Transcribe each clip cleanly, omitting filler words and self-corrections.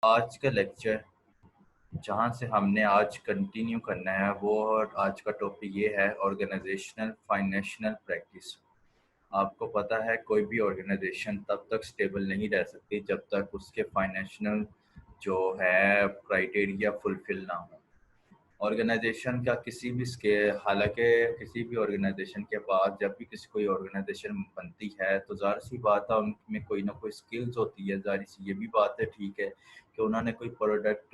आज का लेक्चर जहाँ से हमने आज कंटिन्यू करना है वो आज का टॉपिक ये है ऑर्गेनाइजेशनल फाइनेंशियल प्रैक्टिस। आपको पता है कोई भी ऑर्गेनाइजेशन तब तक स्टेबल नहीं रह सकती जब तक उसके फाइनेंशियल जो है क्राइटेरिया फुलफिल ना हो। ऑर्गेनाइजेशन का किसी भी हालांकि किसी भी ऑर्गेनाइजेशन के बाद जब भी किसी कोई ऑर्गेनाइजेशन बनती है तो ज़ाहिर सी बात है उनमें कोई ना कोई स्किल्स होती है। ज़ाहिर सी ये भी बात है, ठीक है, कि उन्होंने कोई प्रोडक्ट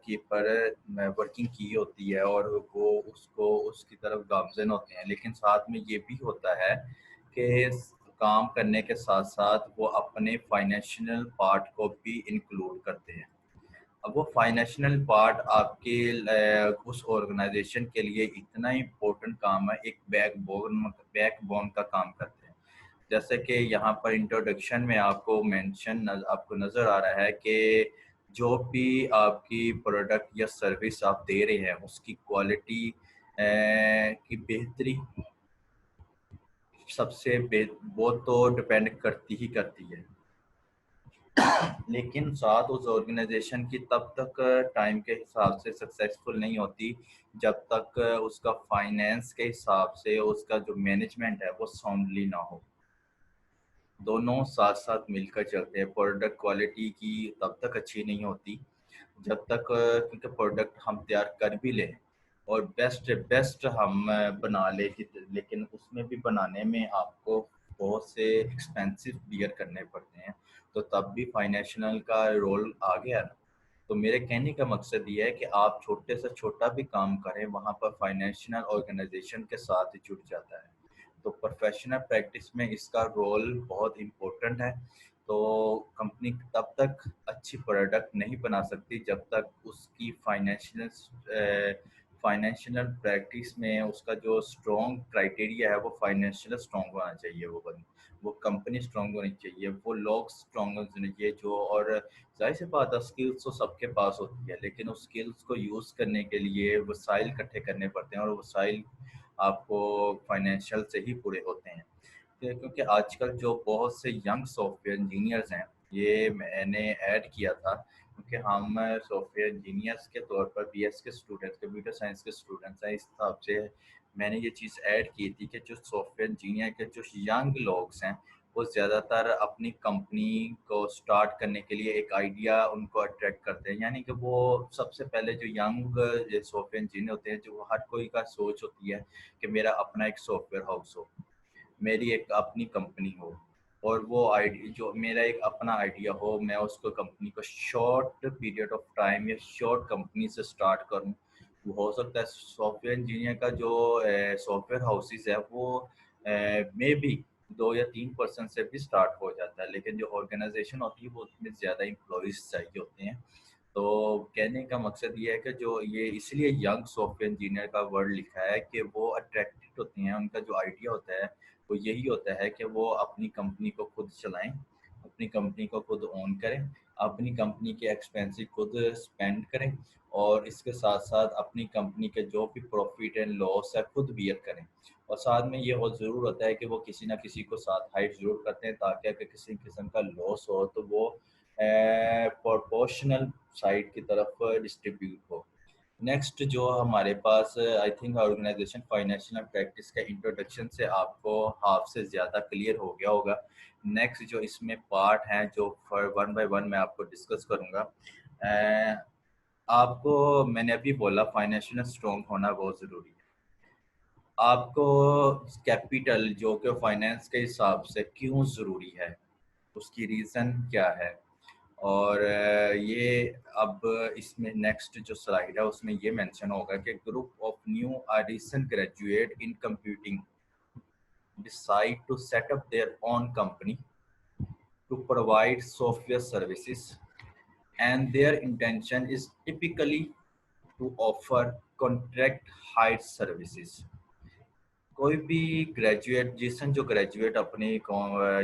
की पर वर्किंग की होती है और वो उसको उसकी तरफ गामजन होते हैं, लेकिन साथ में ये भी होता है कि काम करने के साथ साथ वो अपने फाइनेंशियल पार्ट को भी इंक्लूड करते हैं। अब वो फाइनेंशियल पार्ट आपके उस ऑर्गेनाइजेशन के लिए इतना इम्पोर्टेंट काम है, एक बैकबोन का काम करते हैं। जैसे कि यहाँ पर इंट्रोडक्शन में आपको आपको नज़र आ रहा है कि जो भी आपकी प्रोडक्ट या सर्विस आप दे रहे हैं उसकी क्वालिटी की बेहतरी वो तो डिपेंड करती ही करती है, लेकिन साथ उस ऑर्गेनाइजेशन की तब तक टाइम के हिसाब से सक्सेसफुल नहीं होती जब तक उसका फाइनेंस के हिसाब से उसका जो मैनेजमेंट है वो साउंडली ना हो। दोनों साथ साथ मिलकर चलते हैं। प्रोडक्ट क्वालिटी की तब तक अच्छी नहीं होती जब तक क्योंकि प्रोडक्ट हम तैयार कर भी लें और बेस्ट बेस्ट हम बना ले, लेकिन उसमें भी बनाने में आपको बहुत से एक्सपेंसिव बियर करने पड़ते हैं, तो तब भी फाइनेंशियल का रोल आ गया ना। तो मेरे कहने का मकसद ये है कि आप छोटे से छोटा भी काम करें वहाँ पर फाइनेंशियल ऑर्गेनाइजेशन के साथ ही जुड़ जाता है। तो प्रोफेशनल प्रैक्टिस में इसका रोल बहुत इम्पोर्टेंट है। तो कंपनी तब तक अच्छी प्रोडक्ट नहीं बना सकती जब तक उसकी फाइनेंशियल प्रैक्टिस में उसका जो स्ट्रॉन्ग क्राइटेरिया है वो फाइनेंशियल स्ट्रॉन्ग होना चाहिए। वो कंपनी स्ट्रॉन्ग होनी चाहिए, वो लोग स्ट्रॉन्ग होने चाहिए जो। और जाहिर सी बात है स्किल्स तो सबके पास होती है, लेकिन उस स्किल्स को यूज़ करने के लिए वसाइल इकट्ठे करने पड़ते हैं और वसाइल आपको फाइनेंशियल से ही पूरे होते हैं। क्योंकि आजकल जो बहुत से यंग सॉफ्टवेयर इंजीनियर्स हैं, ये मैंने ऐड किया था क्योंकि हम सॉफ्टवेयर इंजीनियर्स के तौर पर बीएस के स्टूडेंट्स, कंप्यूटर साइंस के स्टूडेंट्स हैं, इस हिसाब से मैंने ये चीज़ ऐड की थी कि जो सॉफ्टवेयर इंजीनियर के जो यंग लोग हैं वो ज़्यादातर अपनी कंपनी को स्टार्ट करने के लिए एक आइडिया उनको अट्रैक्ट करते हैं। यानी कि वो सबसे पहले जो यंग सॉफ्टवेयर इंजीनियर होते हैं, जो हर कोई का सोच होती है कि मेरा अपना एक सॉफ्टवेयर हाउस हो, मेरी एक अपनी कंपनी हो, और वो आइडिया जो मेरा एक अपना आइडिया हो मैं उसको कंपनी को शॉर्ट पीरियड ऑफ टाइम या शॉर्ट कंपनी से स्टार्ट करूं। वो हो सकता है सॉफ्टवेयर इंजीनियर का जो सॉफ्टवेयर हाउसेस है वो मे बी 2 या 3% से भी स्टार्ट हो जाता है, लेकिन जो ऑर्गेनाइजेशन होती है वो उसमें ज़्यादा एम्प्लॉयज़ चाहिए होते हैं। तो कहने का मकसद ये है कि जो ये इसलिए यंग सॉफ्टवेयर इंजीनियर का वर्ड लिखा है कि वो अट्रैक्टेड होते हैं, उनका जो आइडिया होता है वो यही होता है कि वो अपनी कंपनी को खुद चलाएं, अपनी कंपनी को खुद ओन करें, अपनी कंपनी के एक्सपेंसिव खुद स्पेंड करें, और इसके साथ साथ अपनी कंपनी के जो भी प्रॉफिट एंड लॉस है खुद बियर करें। और साथ में ये और ज़रूर होता है कि वो किसी ना किसी को साथ हाइड ज़रूर करते हैं ताकि अगर किसी किस्म का लॉस हो तो वो प्रोपोर्शनल साइड की तरफ डिस्ट्रीब्यूट हो। नेक्स्ट जो हमारे पास I think organization financial practice का इंट्रोडक्शन से आपको हाफ से ज़्यादा क्लियर हो गया होगा। नेक्स्ट जो इसमें पार्ट हैं जो वन बाय वन मैं आपको डिस्कस करूँगा। आपको मैंने अभी बोला फाइनेंशियल स्ट्रॉन्ग होना बहुत ज़रूरी है। आपको कैपिटल जो कि फाइनेंस के हिसाब से क्यों ज़रूरी है, उसकी रीज़न क्या है, और ये अब इसमें नेक्स्ट जो स्लाइड है उसमें ये मेंशन होगा कि group of new recent graduate in computing decide to set up their own company to provide software services, and their intention is typically to offer contract hire services। कोई भी graduate जो graduate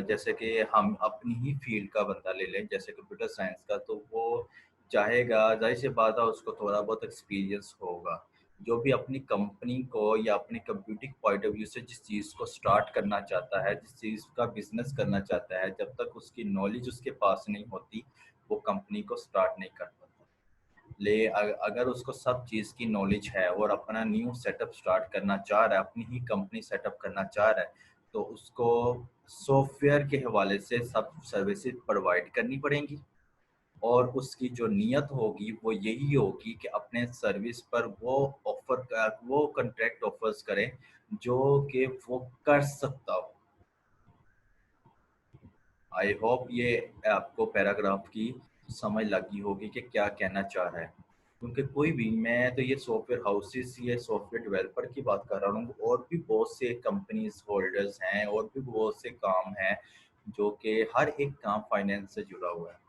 जैसे कि हम अपनी ही field का बंदा ले लें जैसे कंप्यूटर साइंस का, तो वो चाहेगा, जाहिर सी बात है उसको थोड़ा बहुत एक्सपीरियंस होगा, जो भी अपनी कंपनी को या अपने कंप्यूटिंग पॉइंट ऑफ व्यू से जिस चीज़ को स्टार्ट करना चाहता है, जिस चीज़ का बिजनेस करना चाहता है, जब तक उसकी नॉलेज उसके पास नहीं होती, वो कंपनी को स्टार्ट नहीं कर पाता। अगर उसको सब चीज़ की नॉलेज है और अपना न्यू सेटअप स्टार्ट करना चाह रहा है, अपनी ही कंपनी सेटअप करना चाह रहा है, तो उसको सॉफ्टवेयर के हवाले से सब सर्विसेज प्रोवाइड करनी पड़ेंगी। और उसकी जो नीयत होगी वो यही होगी कि अपने सर्विस पर वो कॉन्ट्रैक्ट ऑफर्स करें जो कि वो कर सकता हो। आई होप ये आपको पैराग्राफ की समझ लगी होगी कि क्या कहना चाह रहा है। क्योंकि कोई भी, मैं तो ये सॉफ्टवेयर हाउसेस, ये सॉफ्टवेयर डेवलपर की बात कर रहा हूँ, और भी बहुत से कंपनीज होल्डर्स हैं और भी बहुत से काम हैं जो कि हर एक काम फाइनेंस से जुड़ा हुआ है।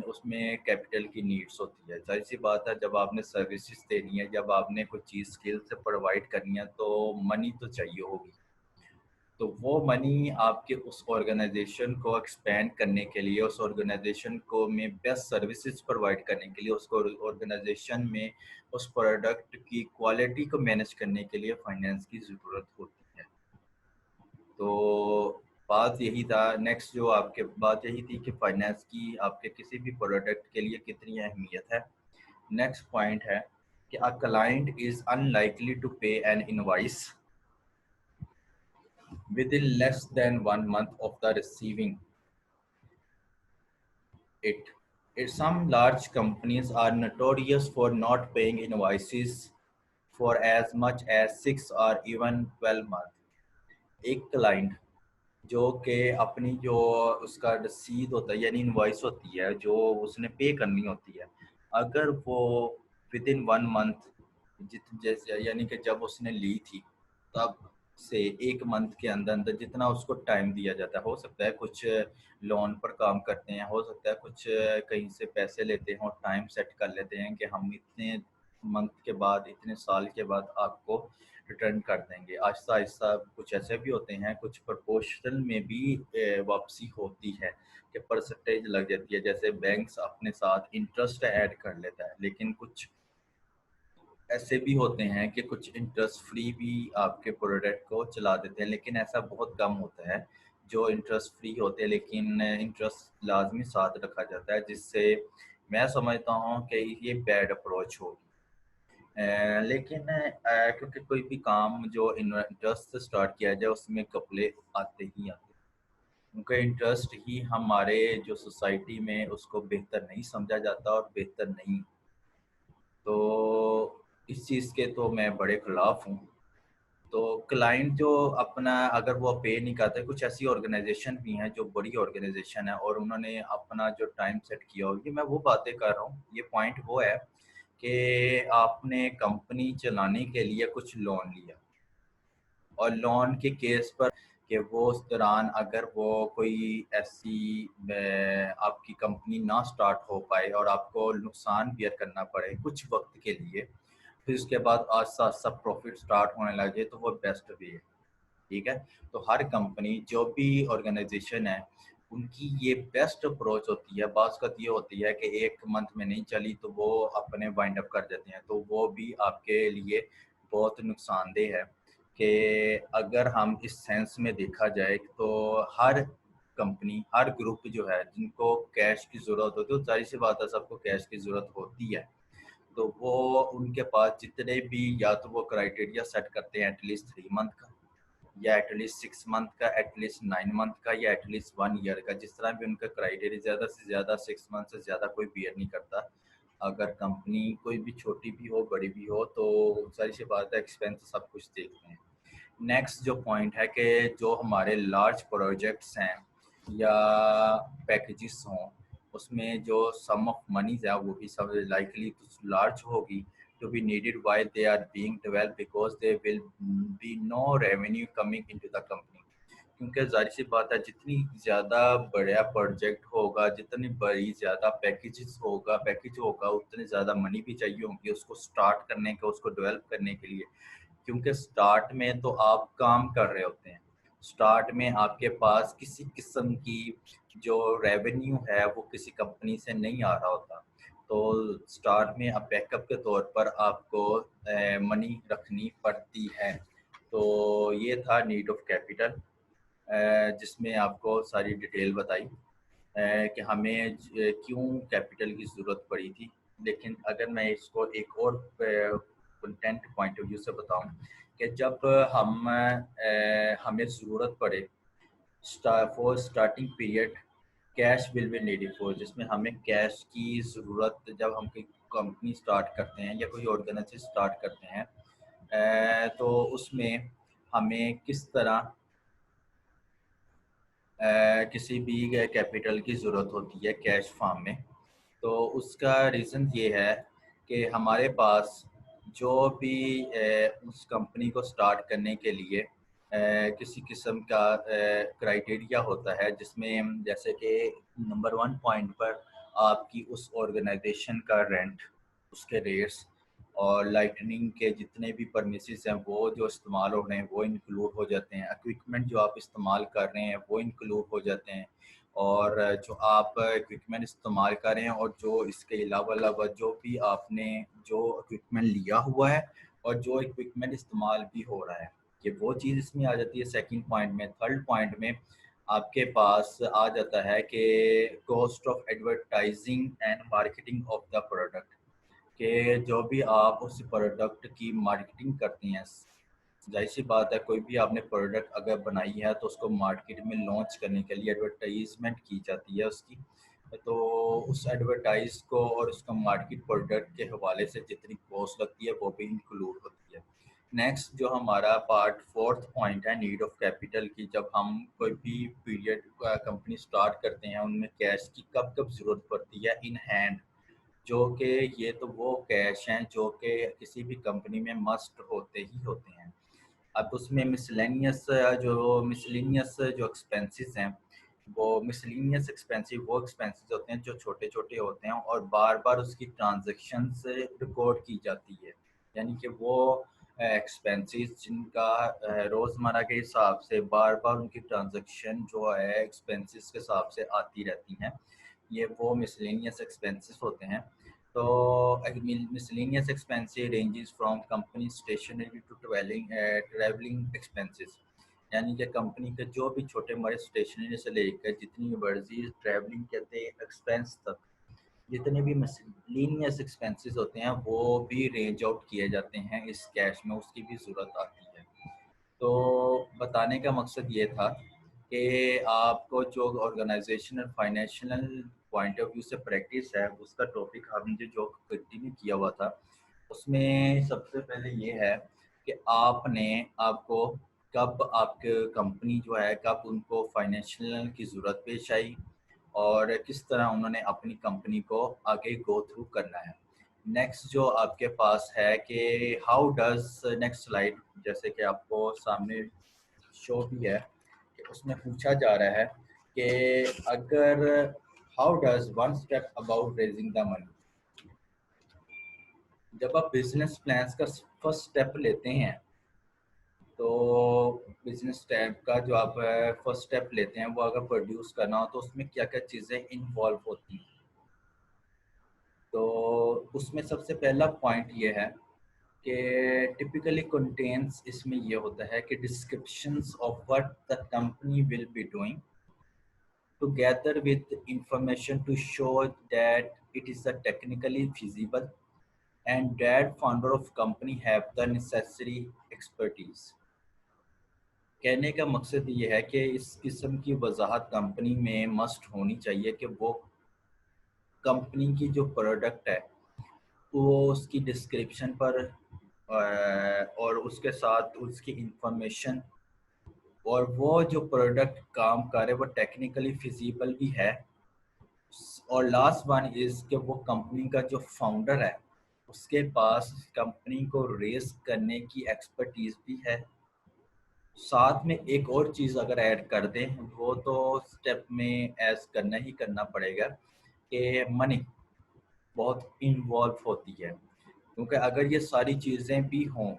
उसमें कैपिटल की नीड्स होती है, जाहिर सी बात है, जब आपने सर्विसेज देनी है, जब आपने कोई चीज़ स्किल से प्रोवाइड करनी है, तो मनी तो चाहिए होगी। तो वो मनी आपके उस ऑर्गेनाइजेशन को एक्सपेंड करने के लिए, उस ऑर्गेनाइजेशन को में बेस्ट सर्विसेज प्रोवाइड करने के लिए, उसको ऑर्गेनाइजेशन में उस प्रोडक्ट की क्वालिटी को मैनेज करने के लिए फाइनेंस की ज़रूरत होती है। तो बात यही था, नेक्स्ट जो आपके बात यही थी कि फाइनेंस की आपके किसी भी प्रोडक्ट के लिए कितनी अहमियत है। नेक्स्ट पॉइंट है कि a client is unlikely to pay an invoice within less than 1 month of the receiving it. Some large companies are notorious for not paying invoices for as much as 6 or even 12 months. एक client जो कि अपनी जो उसका रसीद होता है यानी इनवॉइस होती है जो उसने पे करनी होती है, अगर वो विद इन 1 मंथ, जित जैसे यानी कि जब उसने ली थी तब से 1 मंथ के अंदर अंदर जितना उसको टाइम दिया जाता है, हो सकता है कुछ लोन पर काम करते हैं, हो सकता है कुछ कहीं से पैसे लेते हैं और टाइम सेट कर लेते हैं कि हम इतने मंथ के बाद, इतने साल के बाद आपको रिटर्न कर देंगे। आहिस्ता-आहिस्ता कुछ ऐसे भी होते हैं, कुछ प्रपोर्शनल में भी वापसी होती है कि परसेंटेज लग जाती है। जैसे बैंक्स अपने साथ इंटरेस्ट ऐड कर लेता है, लेकिन कुछ ऐसे भी होते हैं कि कुछ इंटरेस्ट फ्री भी आपके प्रोडक्ट को चला देते हैं, लेकिन ऐसा बहुत कम होता है जो इंटरेस्ट फ्री होते हैं, लेकिन इंटरेस्ट लाज़मी साथ रखा जाता है, जिससे मैं समझता हूँ कि ये बैड अप्रोच होगी। लेकिन क्योंकि कोई भी काम जो इंटरेस्ट से स्टार्ट किया जाए उसमें घपले आते ही आते हैं। क्योंकि इंटरेस्ट ही हमारे जो सोसाइटी में उसको बेहतर नहीं समझा जाता और बेहतर नहीं। तो इस चीज़ के तो मैं बड़े खिलाफ हूँ। तो क्लाइंट जो अपना अगर वो पे नहीं करते, कुछ ऐसी ऑर्गेनाइजेशन भी हैं जो बड़ी ऑर्गेनाइजेशन है और उन्होंने अपना जो टाइम सेट किया हो, ये मैं वो बातें कर रहा हूँ, ये पॉइंट वो है कि आपने कंपनी चलाने के लिए कुछ लोन लिया और लोन के केस पर कि वो उस दौरान अगर वो कोई ऐसी आपकी कंपनी ना स्टार्ट हो पाए और आपको नुकसान बियर करना पड़े कुछ वक्त के लिए, फिर उसके बाद आस्ता आस्ता प्रॉफिट स्टार्ट होने लगे, तो वो बेस्ट वे है। ठीक है, तो हर कंपनी जो भी ऑर्गेनाइजेशन है उनकी ये बेस्ट अप्रोच होती है। बात का ये होती है कि 1 मंथ में नहीं चली तो वो अपने वाइंड अप कर देते हैं, तो वो भी आपके लिए बहुत नुकसानदेह है। कि अगर हम इस सेंस में देखा जाए तो हर कंपनी, हर ग्रुप जो है जिनको कैश की ज़रूरत होती है, तो जाहिर सी बात है सबको कैश की ज़रूरत होती है, तो वो उनके पास जितने भी, या तो वो क्राइटेरिया सेट करते हैं एटलीस्ट 3 मंथ का, या एटलीस्ट 6 मंथ का, एटलीस्ट 9 मंथ का, या एटलीस्ट 1 ईयर का, जिस तरह भी उनका क्राइटेरिया। ज़्यादा से ज़्यादा 6 मंथ से ज़्यादा कोई बियर नहीं करता। अगर कंपनी कोई भी छोटी भी हो बड़ी भी हो, तो सारी सी बात है एक्सपेंस सब कुछ देखते हैं। नेक्स्ट जो पॉइंट है कि जो हमारे लार्ज प्रोजेक्ट्स हैं या पैकेजेस हों, उसमें जो सम ऑफ मनीज है वो भी सब लाइकली तो लार्ज होगी to be needed while they are being developed because there will be no revenue coming into the company। क्योंकि जाहिर सी बात है जितनी ज़्यादा बड़ा प्रोजेक्ट होगा, जितनी बड़ी ज़्यादा पैकेज होगा, उतनी ज़्यादा मनी भी चाहिए होगी उसको स्टार्ट करने का, उसको डेवलप करने के लिए। क्योंकि स्टार्ट में तो आप काम कर रहे होते हैं, स्टार्ट में आपके पास किसी किस्म की जो रेवेन्यू है वो किसी कंपनी से नहीं आ रहा होता। तो स्टार्ट में अब बैकअप के तौर पर आपको मनी रखनी पड़ती है। तो ये था नीड ऑफ कैपिटल, जिसमें आपको सारी डिटेल बताई कि हमें क्यों कैपिटल की ज़रूरत पड़ी थी। लेकिन अगर मैं इसको एक और कंटेंट पॉइंट ऑफ व्यू से बताऊं कि जब हमें ज़रूरत पड़े for starting period, cash will be needed for, जिसमें हमें कैश की ज़रूरत जब हम कोई कंपनी स्टार्ट करते हैं या कोई ऑर्गेनाइजेशन स्टार्ट करते हैं, तो उसमें हमें किस तरह किसी भी कैपिटल की ज़रूरत होती है कैश फॉर्म में। तो उसका रीज़न ये है कि हमारे पास जो भी उस कंपनी को स्टार्ट करने के लिए किसी किस्म का क्राइटेरिया होता है, जिसमें जैसे कि नंबर 1 पॉइंट पर आपकी उस ऑर्गेनाइजेशन का रेंट, उसके रेट्स और लाइटनिंग के जितने भी परमिसेस हैं वो जो इस्तेमाल हो रहे हैं वो इंक्लूड हो जाते हैं। इक्विपमेंट जो आप इस्तेमाल कर रहे हैं वो इंक्लूड हो जाते हैं, और जो आप इक्विपमेंट इस्तेमाल कर रहे हैं और जो इसके अलावा जो भी आपने जो इक्विपमेंट लिया हुआ है और जो इक्विपमेंट इस्तेमाल भी हो रहा है, ये वो चीज़ इसमें आ जाती है सेकंड पॉइंट में। थर्ड पॉइंट में आपके पास आ जाता है कि cost of advertising and marketing of the product, कि जो भी आप उस प्रोडक्ट की मार्केटिंग करते हैं, जाहिर सी बात है कोई भी आपने प्रोडक्ट अगर बनाई है तो उसको मार्केट में लॉन्च करने के लिए एडवर्टाइजमेंट की जाती है उसकी। तो उस एडवर्टाइज को और उसका मार्केट प्रोडक्ट के हवाले से जितनी कॉस्ट लगती है वो भी इंक्लूड होती है। नेक्स्ट जो हमारा पार्ट फोर्थ पॉइंट है नीड ऑफ कैपिटल की, जब हम कोई भी पीरियड कंपनी स्टार्ट करते हैं उनमें कैश की कब कब ज़रूरत पड़ती है इन हैंड, जो कि ये तो वो कैश हैं जो कि किसी भी कंपनी में मस्ट होते ही होते हैं। अब उसमें मिसलेनियस जो एक्सपेंसेस हैं, वो मिसलेनियस एक्सपेंसिव वो एक्सपेंसेस होते हैं जो छोटे छोटे होते हैं और बार बार उसकी ट्रांजैक्शन से रिकॉर्ड की जाती है। यानी कि वो एक्सपेंसेस जिनका रोज़मर्रा के हिसाब से बार बार उनकी ट्रांजैक्शन जो है एक्सपेंसेस के हिसाब से आती रहती हैं, ये वो मिसलेनियस एक्सपेंसेस होते हैं। तो miscellaneous expense ranges from company stationery to traveling expenses, यानी कि कंपनी के जो भी छोटे बड़े स्टेशनरी से लेकर जितनी मर्जी ट्रैवलिंग कहते हैं एक्सपेंस तक, जितने भी मिसलेनियस एक्सपेंसेस होते हैं वो भी रेंज आउट किए जाते हैं इस कैश में, उसकी भी ज़रूरत आती है। तो बताने का मकसद ये था कि आपको जो organisational financial point of view से प्रैक्टिस है उसका टॉपिक हमने जो कंटिन्यू किया हुआ था, उसमें सबसे पहले ये है कि आपको कब आपके कंपनी जो है कब उनको फाइनेंशियल की ज़रूरत पेश आई और किस तरह उन्होंने अपनी कंपनी को आगे गो थ्रू करना है। नेक्स्ट जो आपके पास है कि हाउ डज, नेक्स्ट स्लाइड जैसे कि आपको सामने शो भी है कि उसमें पूछा जा रहा है कि अगर how does one step about raising the money, जब आप बिजनेस प्लान्स का फर्स्ट स्टेप लेते हैं तो बिजनेस स्टेप का जो आप फर्स्ट स्टेप लेते हैं वो अगर प्रोड्यूस करना हो तो उसमें क्या क्या चीज़ें इन्वॉल्व होती हैं। तो उसमें सबसे पहला पॉइंट ये है कि टिपिकली कंटेंट्स इसमें ये होता है कि descriptions of what the company will be doing together with information to show that it is technically feasible and that founder of company have the necessary expertise। कहने का मकसद ये है कि इस किस्म की वजाहत कंपनी में मस्ट होनी चाहिए कि वो कंपनी की जो प्रोडक्ट है वो उसकी डिस्क्रिप्शन पर और उसके साथ उसकी इंफॉर्मेशन और वो जो प्रोडक्ट काम कर रहे वो टेक्निकली फिजिबल भी है। और लास्ट वन इज कि वो कंपनी का जो फाउंडर है उसके पास कंपनी को रेस करने की एक्सपर्टीज भी है। साथ में एक और चीज़ अगर ऐड कर दें वो तो स्टेप में ऐड करना ही करना पड़ेगा कि मनी बहुत इन्वॉल्व होती है, क्योंकि अगर ये सारी चीज़ें भी हों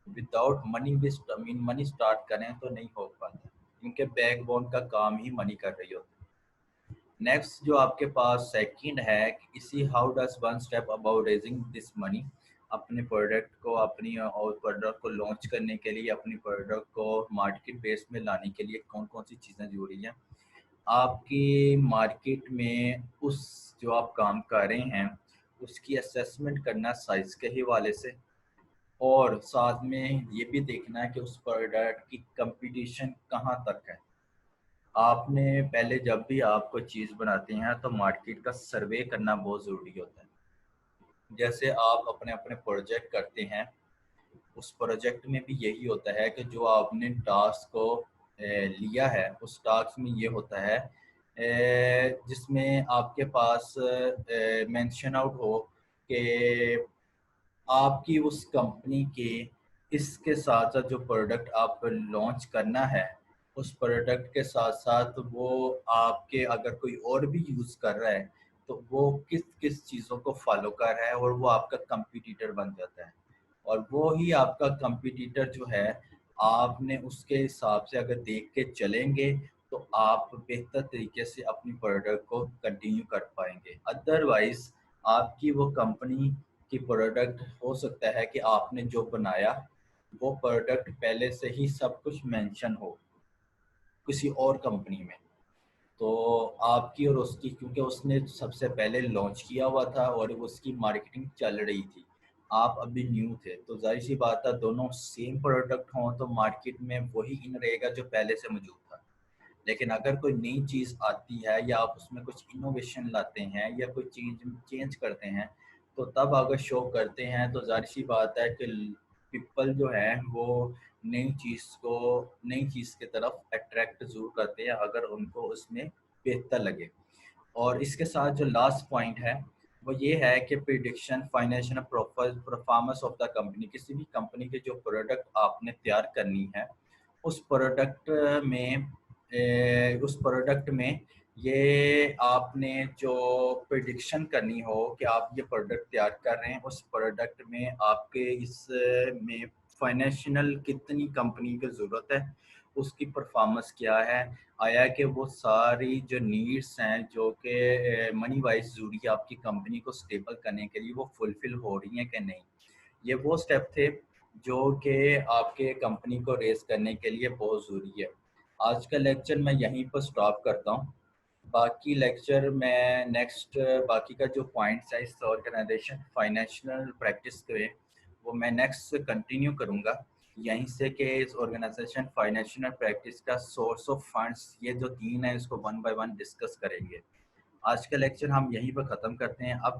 विदाउट मनी भी मनी स्टार्ट करें तो नहीं हो पाता, क्योंकि बैकबोन का काम ही मनी कर रही होती है। नेक्स्ट जो आपके पास सेकंड है कि इसी how does one step about raising this money. अपने प्रोडक्ट को अपनी और प्रोडक्ट को लॉन्च करने के लिए, अपनी प्रोडक्ट को मार्केट बेस में लाने के लिए कौन कौन सी चीज़ें ज़रूरी हैं आपकी मार्केट में। उस जो आप काम कर रहे हैं उसकी असेसमेंट करना साइज़ के हवाले से, और साथ में ये भी देखना है कि उस प्रोडक्ट की कंपटीशन कहाँ तक है। आपने पहले जब भी आप कोई चीज़ बनाते हैं तो मार्केट का सर्वे करना बहुत ज़रूरी होता है। जैसे आप अपने अपने प्रोजेक्ट करते हैं, उस प्रोजेक्ट में भी यही होता है कि जो आपने टास्क को लिया है, उस टास्क में ये होता है जिसमें आपके पास मेंशन आउट हो कि आपकी उस कंपनी के इसके साथ साथ जो प्रोडक्ट आप लॉन्च करना है, उस प्रोडक्ट के साथ साथ वो आपके अगर कोई और भी यूज़ कर रहा है तो वो किस किस चीज़ों को फॉलो कर रहा है और वो आपका कंपटीटर बन जाता है। और वो ही आपका कंपटीटर जो है, आपने उसके हिसाब से अगर देख के चलेंगे तो आप बेहतर तरीके से अपनी प्रोडक्ट को कंटिन्यू कर पाएंगे। अदरवाइज आपकी वो कंपनी की प्रोडक्ट हो सकता है कि आपने जो बनाया वो प्रोडक्ट पहले से ही सब कुछ मेंशन हो किसी और कंपनी में, तो आपकी और उसकी, क्योंकि उसने सबसे पहले लॉन्च किया हुआ था और उसकी मार्केटिंग चल रही थी, आप अभी न्यू थे, तो जाहिर सी बात है दोनों सेम प्रोडक्ट हों तो मार्केट में वही इन रहेगा जो पहले से मौजूद था। लेकिन अगर कोई नई चीज़ आती है या आप उसमें कुछ इनोवेशन लाते हैं या कोई चीज़ चेंज करते हैं, तो तब अगर शो करते हैं तो ज़ाहिर सी बात है कि पीपल जो है वो नई चीज़ की तरफ अट्रैक्ट ज़रूर करते हैं अगर उनको उसमें बेहतर लगे। और इसके साथ जो लास्ट पॉइंट है वो ये है कि prediction financial performance of the company. किसी भी कंपनी के जो प्रोडक्ट आपने तैयार करनी है उस प्रोडक्ट में ये आपने जो प्रिडिक्शन करनी हो कि आप ये प्रोडक्ट तैयार कर रहे हैं, उस प्रोडक्ट में आपके इस में फाइनेंशियल कितनी कंपनी की ज़रूरत है, उसकी परफॉर्मेंस क्या है, आया कि वो सारी जो नीड्स हैं जो कि मनी वाइज ज़रूरी है आपकी कंपनी को स्टेबल करने के लिए, वो फुलफ़िल हो रही हैं कि नहीं। ये वो स्टेप थे जो कि आपके कंपनी को रेज़ करने के लिए बहुत ज़रूरी है। आज का लेक्चर मैं यहीं पर स्टॉप करता हूँ। बाकी लेक्चर में नेक्स्ट बाकी का जो पॉइंट्स है इस ऑर्गेनाइजेशन फाइनेंशियल प्रैक्टिस के, वो मैं नेक्स्ट कंटिन्यू करूँगा यहीं से कि इस ऑर्गेनाइजेशन फाइनेंशियल प्रैक्टिस का सोर्स ऑफ फंड्स, ये जो तीन है इसको वन बाय वन डिस्कस करेंगे। आज का लेक्चर हम यहीं पर ख़त्म करते हैं। अब